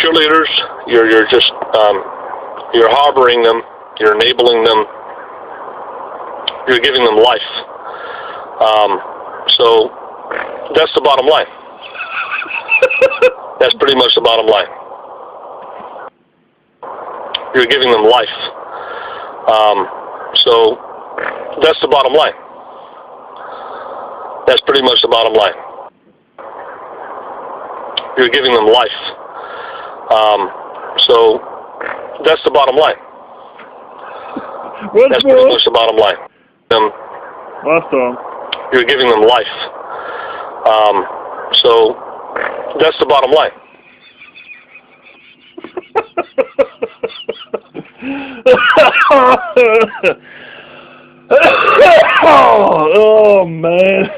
cheerleaders. You're just you're harboring them. You're enabling them. You're giving them life. So that's the bottom line. That's pretty much the bottom line. You're giving them life. So that's the bottom line. That's pretty much the bottom line. You're giving them life. So that's the bottom line. That's pretty much the bottom line. Last time. You're giving them life. So that's the bottom line. Oh man.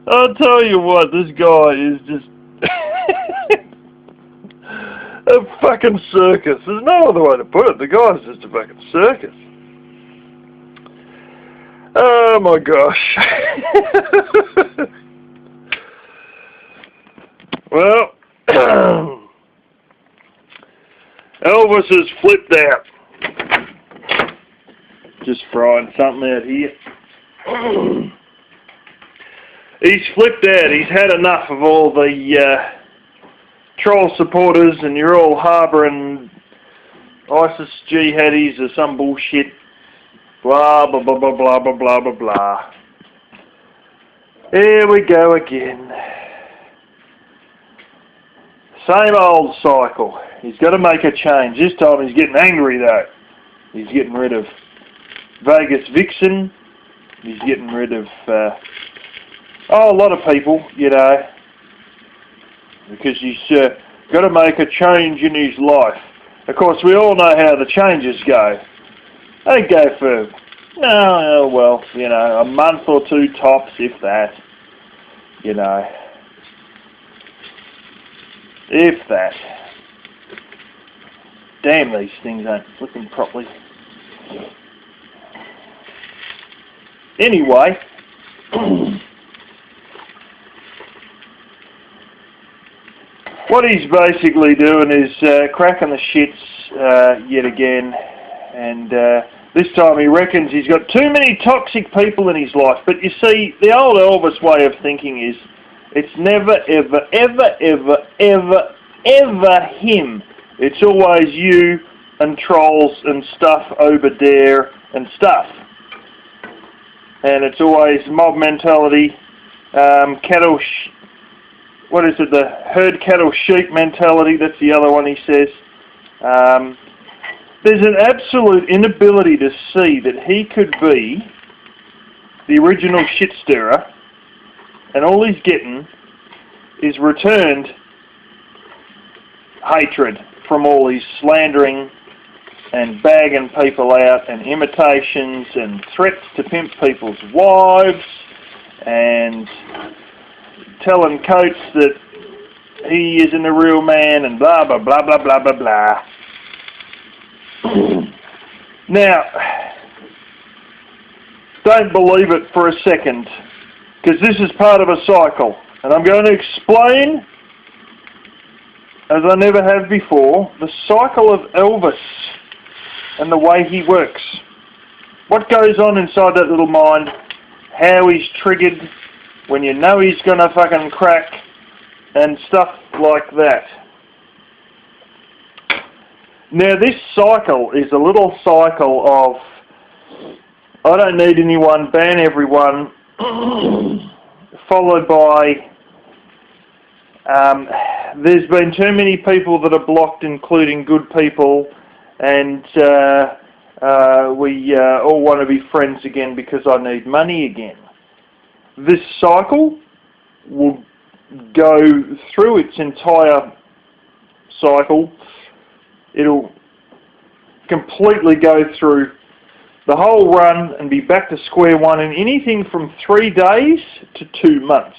I'll tell you what, this guy is just a fucking circus. There's no other way to put it. The guy's just a fucking circus. Oh my gosh. Well, Elvis has flipped out. Just frying something out here. He's flipped out. He's had enough of all the troll supporters and you're all harbouring ISIS jihadis or some bullshit. Blah, blah, blah, blah, blah, blah, blah, blah, blah. Here we go again. Same old cycle. He's got to make a change. This time he's getting angry though. He's getting rid of Vegas Vixen. He's getting rid of a lot of people, you know, because he's got to make a change in his life. Of course, we all know how the changes go. They go for, well, you know, a month or two tops, if that, you know, if that. Damn, these things aren't flipping properly. Anyway, what he's basically doing is cracking the shits yet again, and this time he reckons he's got too many toxic people in his life. But you see, the old Elvis way of thinking is, it's never, ever, ever, ever, ever, ever him. It's always you and trolls and stuff over there and stuff. And it's always mob mentality, cattle, what is it, the herd cattle sheep mentality, that's the other one he says. There's an absolute inability to see that he could be the original shit stirrer, and all he's getting is returned hatred from all his slandering and bagging people out and imitations and threats to pimp people's wives and telling Coates that he isn't a real man and blah, blah, blah, blah, blah, blah, blah. Now, don't believe it for a second, because this is part of a cycle. And I'm going to explain, as I never have before, the cycle of Elvis and the way he works. What goes on inside that little mind, how he's triggered when you know he's going to fucking crack, and stuff like that. Now this cycle is a little cycle of, I don't need anyone, ban everyone, followed by, there's been too many people that are blocked, including good people, and we all want to be friends again because I need money again. This cycle will go through its entire cycle. It'll completely go through the whole run and be back to square one in anything from 3 days to 2 months.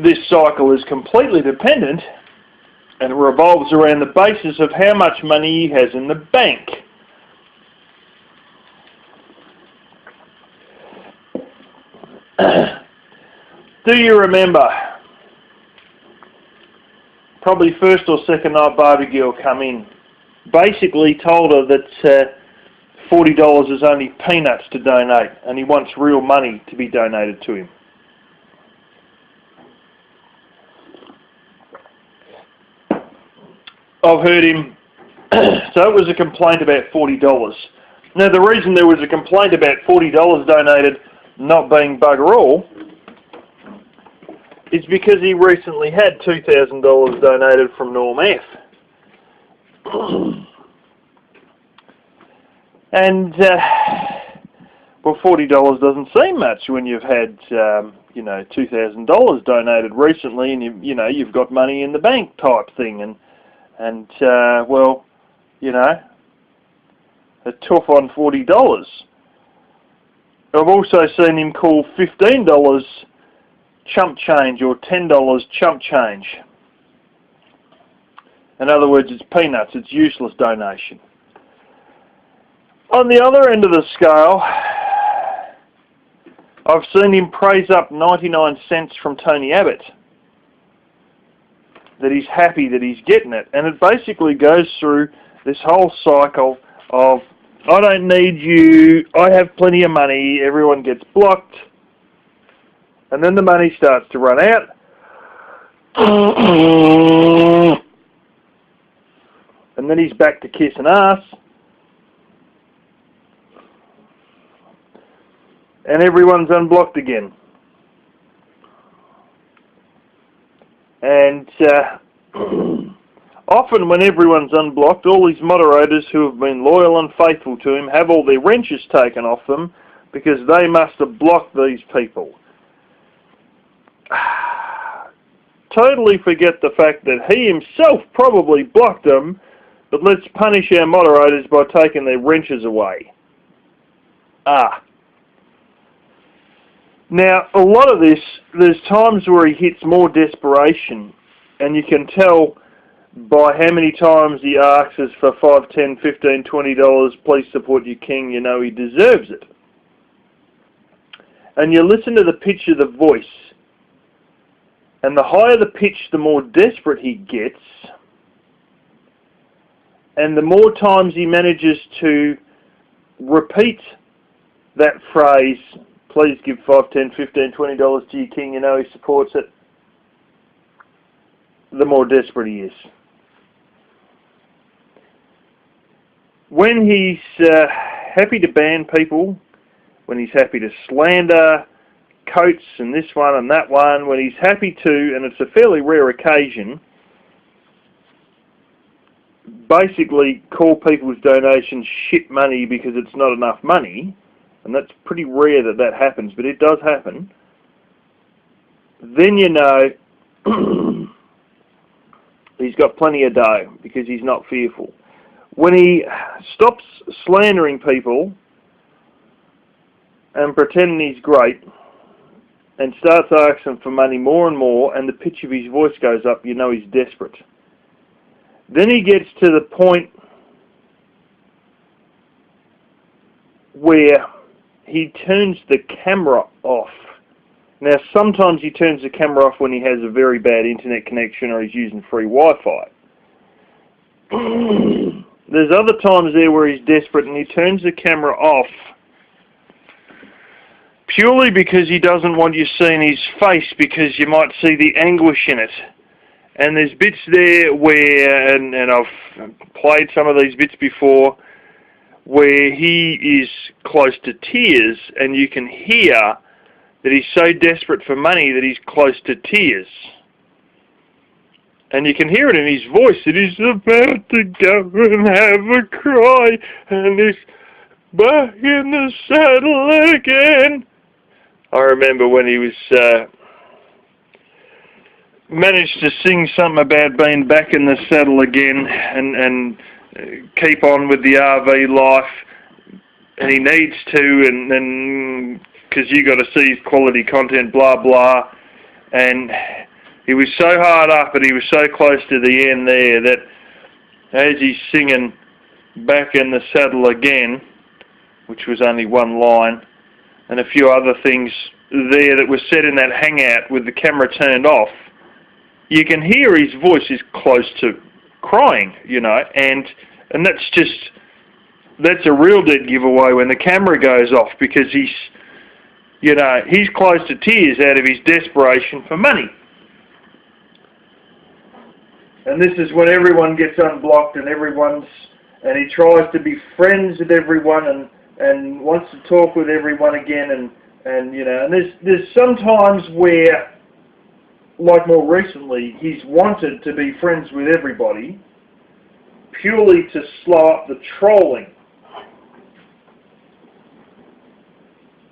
This cycle is completely dependent and revolves around the basis of how much money he has in the bank. Do you remember? Probably first or second night Barbie girl come in. Basically told her that $40 is only peanuts to donate, and he wants real money to be donated to him. I've heard him. So it was a complaint about $40. Now the reason there was a complaint about $40 donated not being bugger all is because he recently had $2,000 donated from Norm F. And well, $40 doesn't seem much when you've had you know, $2,000 donated recently, and you know, you've got money in the bank type thing, and well, you know, a tough on $40. I've also seen him call $15 chump change or $10 chump change. In other words, it's peanuts, it's useless donation. On the other end of the scale, I've seen him praise up 99 cents from Tony Abbott. That he's happy that he's getting it. And it basically goes through this whole cycle of, I don't need you, I have plenty of money, everyone gets blocked, and then the money starts to run out. And then he's back to kissing ass. And everyone's unblocked again. And often when everyone's unblocked, all these moderators who have been loyal and faithful to him have all their wrenches taken off them because they must have blocked these people. Totally forget the fact that he himself probably blocked them, but let's punish our moderators by taking their wrenches away. Now, a lot of this, there's times where he hits more desperation, and you can tell by how many times he asks us for $5, $10, $15, $20, please support your king, you know he deserves it. And you listen to the pitch of the voice, and the higher the pitch, the more desperate he gets, and the more times he manages to repeat that phrase, please give $5, $10, $15, $20 to your king, you know he supports it, the more desperate he is. When he's happy to ban people, when he's happy to slander Coates and this one and that one, when he's happy to, and it's a fairly rare occasion, basically call people's donations shit money because it's not enough money, and that's pretty rare that that happens, but it does happen, then you know he's got plenty of dough because he's not fearful. When he stops slandering people and pretending he's great and starts asking for money more and more, and the pitch of his voice goes up, you know he's desperate. Then he gets to the point where he turns the camera off. Now, sometimes he turns the camera off when he has a very bad internet connection or he's using free Wi-Fi. There's other times there where he's desperate and he turns the camera off purely because he doesn't want you seeing his face, because you might see the anguish in it. And there's bits there where, and I've played some of these bits before, where he is close to tears, and you can hear that he's so desperate for money that he's close to tears. And you can hear it in his voice that he's about to go and have a cry, and he's back in the saddle again. I remember when he was managed to sing something about being back in the saddle again and keep on with the RV life, and he needs to, and because you got to see his quality content, blah blah, and he was so hard up and he was so close to the end there that as he's singing back in the saddle again, which was only one line, and a few other things there that was said in that hangout with the camera turned off, you can hear his voice is close to crying, you know, and that's a real dead giveaway when the camera goes off, because he's close to tears out of his desperation for money. And this is when everyone gets unblocked and he tries to be friends with everyone and wants to talk with everyone again, and you know, and there's sometimes where, like more recently, he's wanted to be friends with everybody purely to slow up the trolling.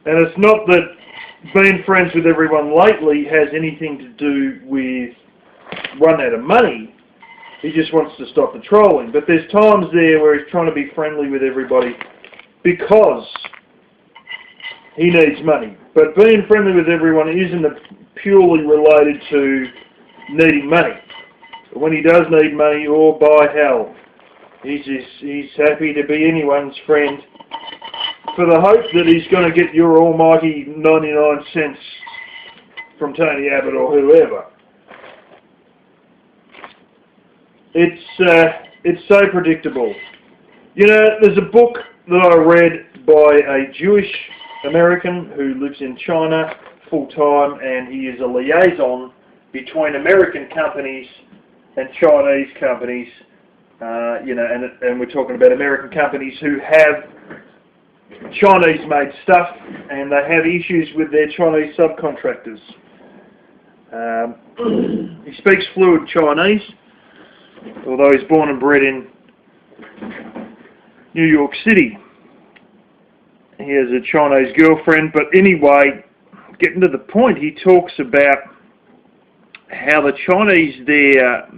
And it's not that being friends with everyone lately has anything to do with run out of money. He just wants to stop the trolling. But there's times there where he's trying to be friendly with everybody because he needs money. But being friendly with everyone isn't purely related to needing money. But when he does need money, oh by hell, he's happy to be anyone's friend for the hope that he's going to get your almighty 99 cents from Tony Abbott or whoever. It's so predictable. You know, there's a book that I read by a Jewish American who lives in China full-time, and he is a liaison between American companies and Chinese companies, you know, and we're talking about American companies who have Chinese-made stuff, and they have issues with their Chinese subcontractors. He speaks fluent Chinese, although he's born and bred in New York City. He has a Chinese girlfriend, but anyway, getting to the point, he talks about how the Chinese there,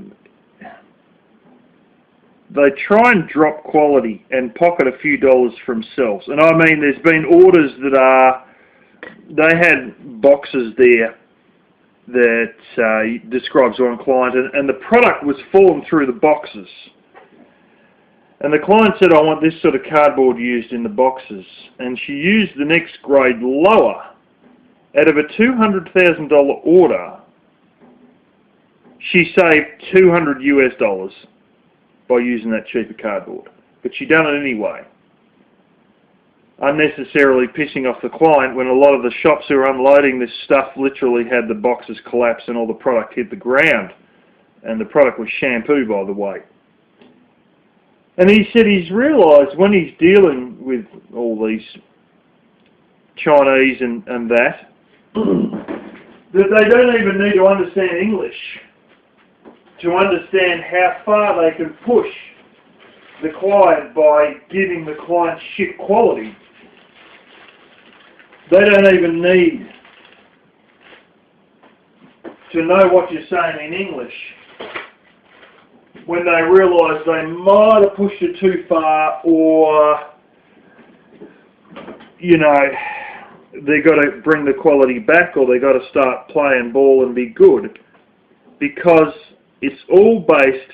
they try and drop quality and pocket a few dollars for themselves. And I mean, there's been orders that they had boxes there that describes one client, and the product was falling through the boxes. And the client said, I want this sort of cardboard used in the boxes. And she used the next grade lower. Out of a $200,000 order, she saved $200 US by using that cheaper cardboard. But she done it anyway, unnecessarily pissing off the client when a lot of the shops who were unloading this stuff literally had the boxes collapse and all the product hit the ground. And the product was shampoo, by the way. And he said he's realised when he's dealing with all these Chinese and that they don't even need to understand English to understand how far they can push the client by giving the client shit quality. They don't even need to know what you're saying in English when they realise they might have pushed it too far, or, you know, they've got to bring the quality back, or they've got to start playing ball and be good, because it's all based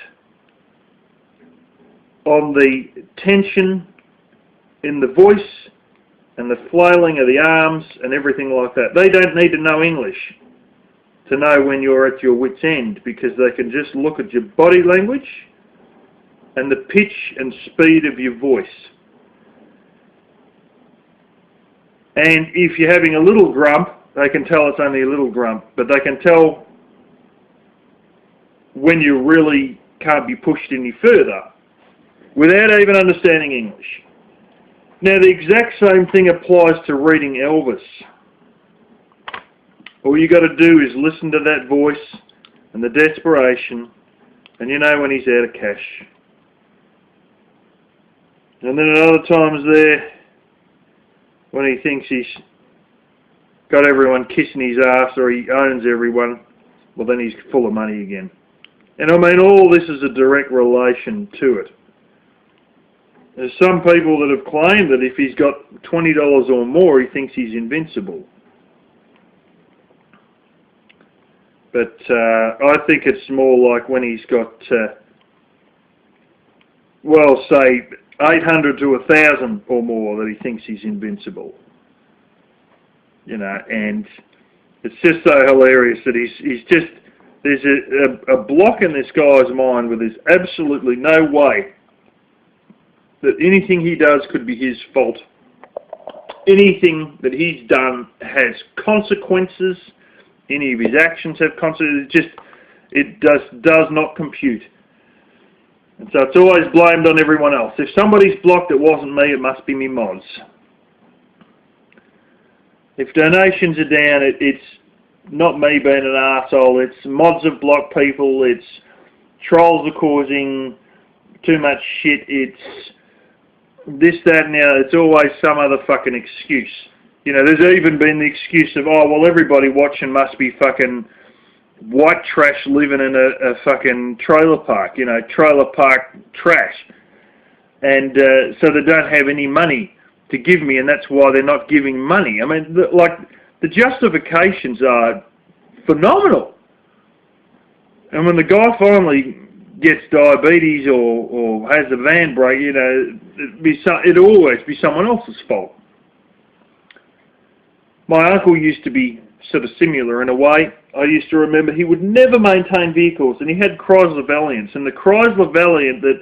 on the tension in the voice and the flailing of the arms and everything like that. They don't need to know English to know when you're at your wit's end, because they can just look at your body language and the pitch and speed of your voice. And if you're having a little grump, they can tell it's only a little grump, but they can tell when you really can't be pushed any further without even understanding English. Now, the exact same thing applies to reading Elvis. All you got to do is listen to that voice and the desperation, and you know when he's out of cash. And then at other times there, when he thinks he's got everyone kissing his ass or he owns everyone, well then he's full of money again. And I mean, all this is a direct relation to it. There's some people that have claimed that if he's got $20 or more, he thinks he's invincible. But I think it's more like when he's got, well, say 800 to 1,000 or more, that he thinks he's invincible. you know, and it's just so hilarious that he's just, there's a block in this guy's mind where there's absolutely no way that anything he does could be his fault. Anything that he's done has consequences. Any of his actions have consequences. It does not compute. And so it's always blamed on everyone else. If somebody's blocked, it wasn't me, it must be me mods. If donations are down, it's not me being an arsehole, it's mods have blocked people, it's trolls are causing too much shit, it's this, that, and the other. It's always some other fucking excuse. You know, there's even been the excuse of, oh, well, everybody watching must be fucking white trash living in a fucking trailer park, you know, trailer park trash. And so they don't have any money to give me, and that's why they're not giving money. I mean, the justifications are phenomenal. And when the guy finally gets diabetes or has a van break, you know, it'll always be someone else's fault. My uncle used to be sort of similar in a way. I used to remember he would never maintain vehicles, and he had Chrysler Valiants, and the Chrysler Valiant that,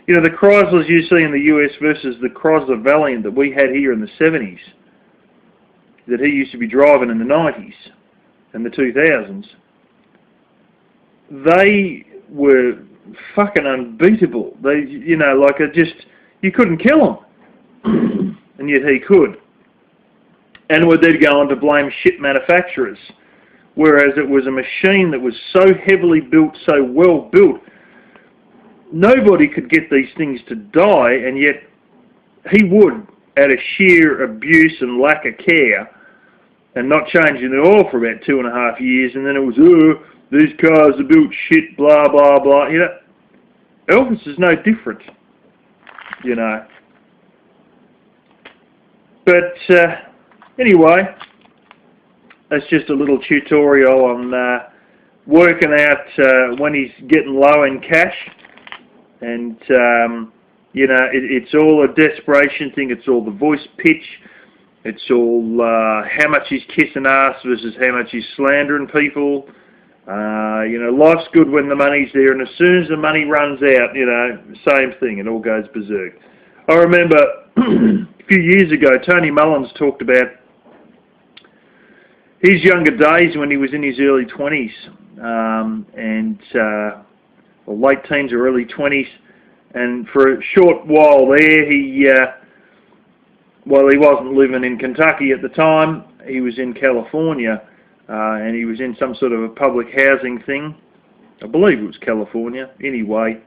you know, the Chryslers you see in the US versus the Chrysler Valiant that we had here in the 70s, that he used to be driving in the 90s and the 2000s, they were fucking unbeatable. They, you know, like you couldn't kill them, and yet he could. And would then go on to blame shit manufacturers, whereas it was a machine that was so heavily built, so well built, nobody could get these things to die, and yet he would, out of sheer abuse and lack of care, and not changing the oil for about 2.5 years, and then it was, oh, these cars are built shit, blah, blah, blah. You know, Elvis is no different, you know. But anyway, that's just a little tutorial on working out when he's getting low in cash. And, you know, it's all a desperation thing. It's all the voice pitch. It's all how much he's kissing ass versus how much he's slandering people. You know, life's good when the money's there, and as soon as the money runs out, you know, same thing. It all goes berserk. I remember a few years ago, Tony Mullins talked about his younger days when he was in his early 20s, or late teens or early 20s, and for a short while there, he wasn't living in Kentucky at the time. He was in California, and he was in some sort of a public housing thing. I believe it was California. Anyway,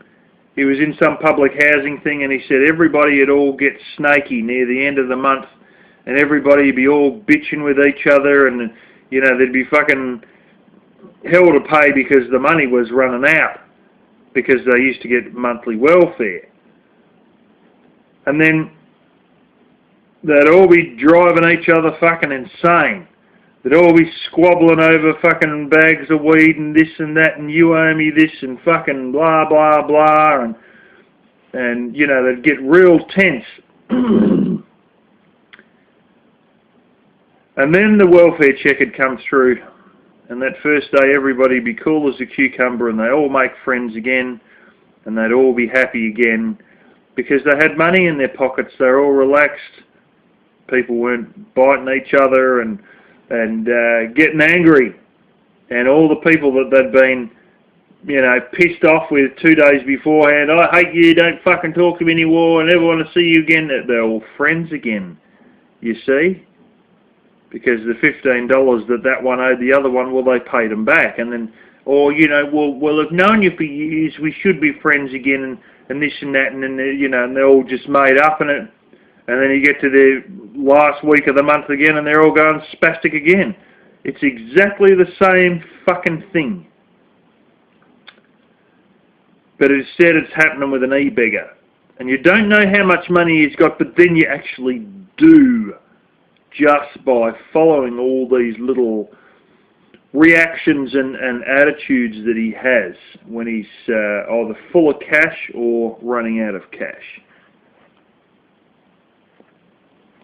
he was in some public housing thing, and he said everybody would all get snaky near the end of the month, and everybody would be all bitching with each other, and, you know, there'd be fucking hell to pay because the money was running out, because they used to get monthly welfare. And then they'd all be driving each other fucking insane. They'd all be squabbling over fucking bags of weed and this and that, and you owe me this and fucking blah, blah, blah, and you know, they'd get real tense. And then the welfare check had come through, and that first day everybody would be cool as a cucumber, and they'd all make friends again, and they'd all be happy again, because they had money in their pockets. They were all relaxed. People weren't biting each other and getting angry, and all the people that they'd been, you know, pissed off with 2 days beforehand, I hate you, don't fucking talk to me anymore, I never want to see you again, they're all friends again, you see, because the $15 that one owed the other one, well, they paid them back, and then, or, you know, well, I've known you for years, we should be friends again, and this and that, and then, you know, and they're all just made up in it. And then you get to the last week of the month again, and they're all going spastic again. It's exactly the same fucking thing. But instead it's happening with an e-beggar. And you don't know how much money he's got, but then you actually do, just by following all these little reactions and attitudes that he has when he's either full of cash or running out of cash.